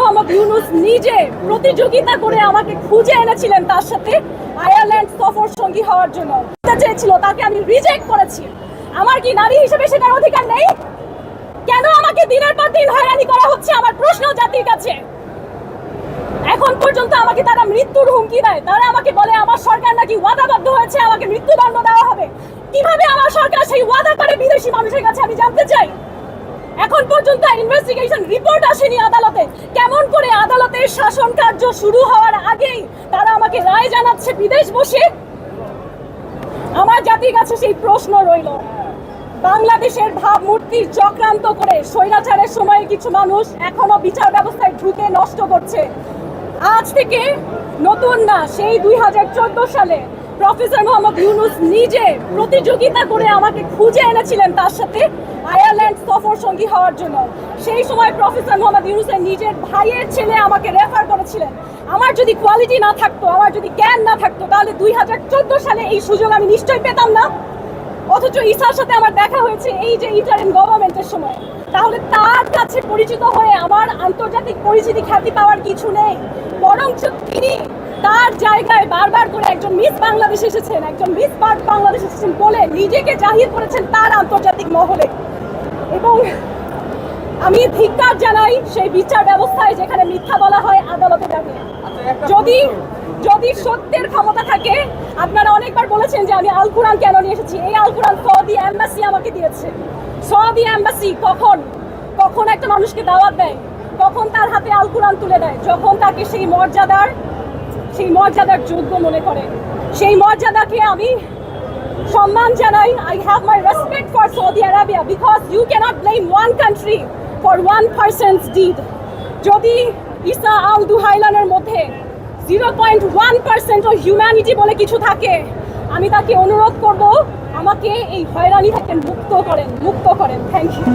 মোহাম্মদ ইউনূস নিজে প্রতিযোগিতা করে আমাকে খুঁজে এনেছিলেন তার সাথে আয়ারল্যান্ড সফর সঙ্গী হওয়ার জন্য। চেয়েছিল, তাকে আমি রিজেক্ট করেছি। আমার কি নারী হিসেবে সেটার অধিকার নেই? কেন আমাকে দিনের পর দিন হয়রানি করা হচ্ছে? আমার প্রশ্ন জাতির কাছে। এখন পর্যন্ত আমাকে তারা মৃত্যুর হুমকি দেয়। তারা আমাকে বলে আমার সরকার নাকি ওয়াদাবদ্ধ হয়েছে, আমাকে মৃত্যুদণ্ড দেওয়া হবে। কিভাবে আমার সরকার সেই ওয়াদা করে বিদেশি মানুষের কাছে, আমি জানতে চাই। এখন পর্যন্ত ইনভেস্টিগেশন রিপোর্ট আসেনি আদালতে। কেমন করে আদালতের শাসন কার্য শুরু হওয়ার আগেই তারা আমাকে রায় জানাচ্ছে বিদেশ বসে? আমার জাতির কাছে সেই প্রশ্ন রইল। বাংলাদেশের ভাবমূর্তি চক্রান্ত করে স্বৈরাচারের সময়ে কিছু মানুষ এখনো বিচার ব্যবস্থায় ঢুকে নষ্ট করছে। আজ থেকে নতুন না, সেই 2014 সালে প্রফেসর মোহাম্মদ ইউনূস নিজে প্রতিযোগিতা করে আমাকে খুঁজে এনেছিলেন তার সাথে আয়ারল্যান্ড সফর সঙ্গী হওয়ার জন্য। সেই সময় প্রফেসর মোহাম্মদ ইউনূসের নিজের ভাইয়ের ছেলে আমাকে রেফার করেছিলেন। আমার যদি কোয়ালিটি না থাকতো, আমার যদি জ্ঞান না থাকতো, তাহলে 2014 সালে এই সুযোগ আমি নিশ্চয়ই পেতাম না। অথচ ঈসার সাথে আমার দেখা হয়েছে এই যে ইন্টারিম গভর্নমেন্টের সময়। তাহলে তার কাছে পরিচিত হয়ে আমার আন্তর্জাতিক পরিচিতি খ্যাতি পাওয়ার কিছু নেই, বরঞ্চ তিনি তার জায়গায় বারবার করে একজন মিস বাংলাদেশ এসেছেন, একজন মিস পার্ট বাংলাদেশ এসেছেন বলে নিজেকে জাহির করেছেন তার আন্তর্জাতিক মহলে। এবং আমি ধিক্কার জানাই সেই বিচার ব্যবস্থায় যেখানে মিথ্যা বলা হয় আদালতে যাবে। যদি সত্যের ক্ষমতা থাকে, আপনারা অনেকবার বলেছেন যে আমি আল কুরআন কেন নিয়ে এসেছি। এই আল কুরআন সৌদি এম্বাসি আমাকে দিয়েছে। সৌদি এম্বাসি কখন একটা মানুষকে দাওয়াত দেয়, কখন তার হাতে আল কুরআন তুলে দেয়? যখন তাকে সেই মর্যাদার যোগ্য মনে করে। সেই মর্যাদাকে আমি সম্মান জানাই। I have my respect for Saudi Arabia because you cannot blame one country for one person's deed. যদি ঈসা আল দুহাইলানের মধ্যে 0.1% ও হিউম্যানিটি বলে কিছু থাকে, আমি তাকে অনুরোধ করব আমাকে এই হয়রানি থেকে মুক্ত করেন। Thank you.